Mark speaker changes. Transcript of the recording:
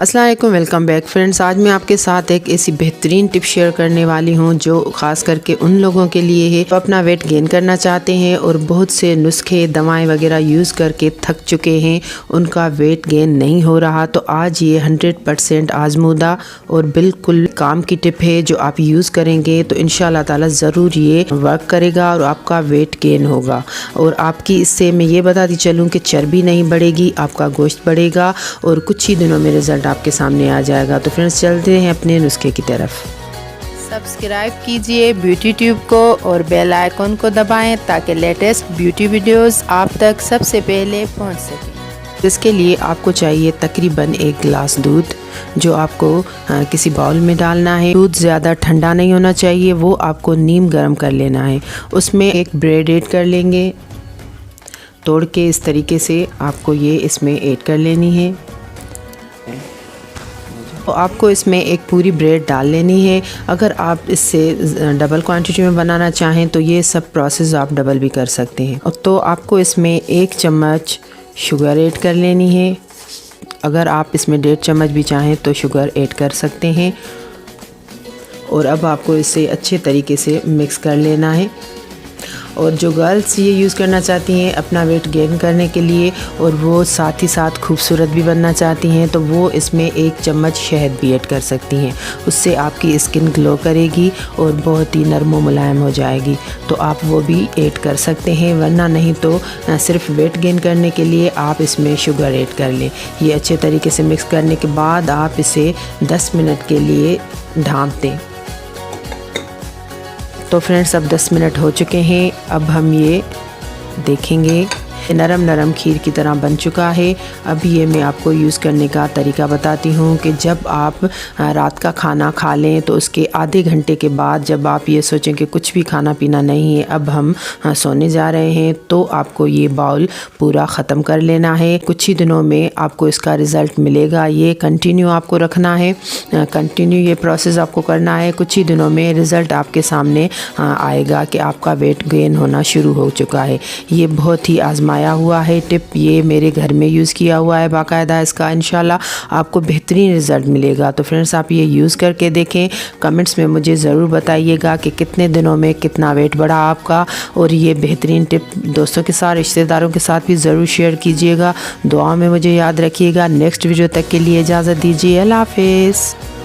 Speaker 1: अस्सलाम वालेकुम, welcome back friends. आज मैं आपके साथ एक ऐसी बेहतरीन टिप शेयर करने वाली हूं जो ख़ास करके उन लोगों के लिए है जो अपना वेट गेन करना चाहते हैं और बहुत से नुस्खे दवाएं वगैरह यूज़ करके थक चुके हैं, उनका वेट गेन नहीं हो रहा। तो आज ये 100% आजमूदा और बिल्कुल काम की टिप है जो आप यूज़ करेंगे तो इंशाल्लाह ताला ज़रूर ये वर्क करेगा और आपका वेट गेन होगा। और आपकी इससे मैं ये बताती चलूँ कि चर्बी नहीं बढ़ेगी, आपका गोश्त बढ़ेगा और कुछ ही दिनों में रिज़ल्ट आपके सामने आ जाएगा। तो फ्रेंड्स चलते हैं अपने नुस्खे की तरफ। सब्सक्राइब कीजिए ब्यूटी ट्यूब को और बेल आइकन को दबाएं ताकि लेटेस्ट ब्यूटी वीडियोस आप तक सबसे पहले पहुंच सकें। इसके लिए आपको चाहिए तकरीबन 1 गिलास दूध जो आपको किसी बाउल में डालना है। दूध ज़्यादा ठंडा नहीं होना चाहिए, वो आपको नीम गर्म कर लेना है। उसमें एक ब्रेड ऐड कर लेंगे, तोड़ के इस तरीके से आपको ये इसमें ऐड कर लेनी है। तो आपको इसमें एक पूरी ब्रेड डाल लेनी है। अगर आप इससे डबल क्वांटिटी में बनाना चाहें तो ये सब प्रोसेस आप डबल भी कर सकते हैं। तो आपको इसमें 1 चम्मच शुगर ऐड कर लेनी है। अगर आप इसमें 1.5 चम्मच भी चाहें तो शुगर ऐड कर सकते हैं। और अब आपको इसे अच्छे तरीके से मिक्स कर लेना है। और जो गर्ल्स ये यूज़ करना चाहती हैं अपना वेट गेन करने के लिए और वो साथ ही साथ खूबसूरत भी बनना चाहती हैं तो वो इसमें 1 चम्मच शहद भी ऐड कर सकती हैं। उससे आपकी स्किन ग्लो करेगी और बहुत ही नरम व मुलायम हो जाएगी। तो आप वो भी ऐड कर सकते हैं, वरना नहीं तो सिर्फ वेट गेन करने के लिए आप इसमें शुगर ऐड कर लें। ये अच्छे तरीके से मिक्स करने के बाद आप इसे 10 मिनट के लिए ढाँप दें। तो फ्रेंड्स अब 10 मिनट हो चुके हैं। अब हम ये देखेंगे नरम नरम खीर की तरह बन चुका है। अब ये मैं आपको यूज़ करने का तरीका बताती हूँ कि जब आप रात का खाना खा लें तो उसके आधे घंटे के बाद जब आप ये सोचें कि कुछ भी खाना पीना नहीं है, अब हम सोने जा रहे हैं, तो आपको ये बाउल पूरा ख़त्म कर लेना है। कुछ ही दिनों में आपको इसका रिज़ल्ट मिलेगा। ये कंटिन्यू आपको रखना है, कंटिन्यू ये प्रोसेस आपको करना है। कुछ ही दिनों में रिज़ल्ट आपके सामने आएगा कि आपका वेट गेन होना शुरू हो चुका है। ये बहुत ही आजमाया हुआ है टिप, ये मेरे घर में यूज़ किया हुआ है बाकायदा। इसका इंशाल्लाह आपको बेहतरीन रिज़ल्ट मिलेगा। तो फ्रेंड्स आप ये यूज़ करके देखें, कमेंट्स में मुझे ज़रूर बताइएगा कि कितने दिनों में कितना वेट बढ़ा आपका। और ये बेहतरीन टिप दोस्तों के साथ, रिश्तेदारों के साथ भी ज़रूर शेयर कीजिएगा। दुआ में मुझे याद रखिएगा। नेक्स्ट वीडियो तक के लिए इजाज़त दीजिए। अल्लाह हाफ़िज़।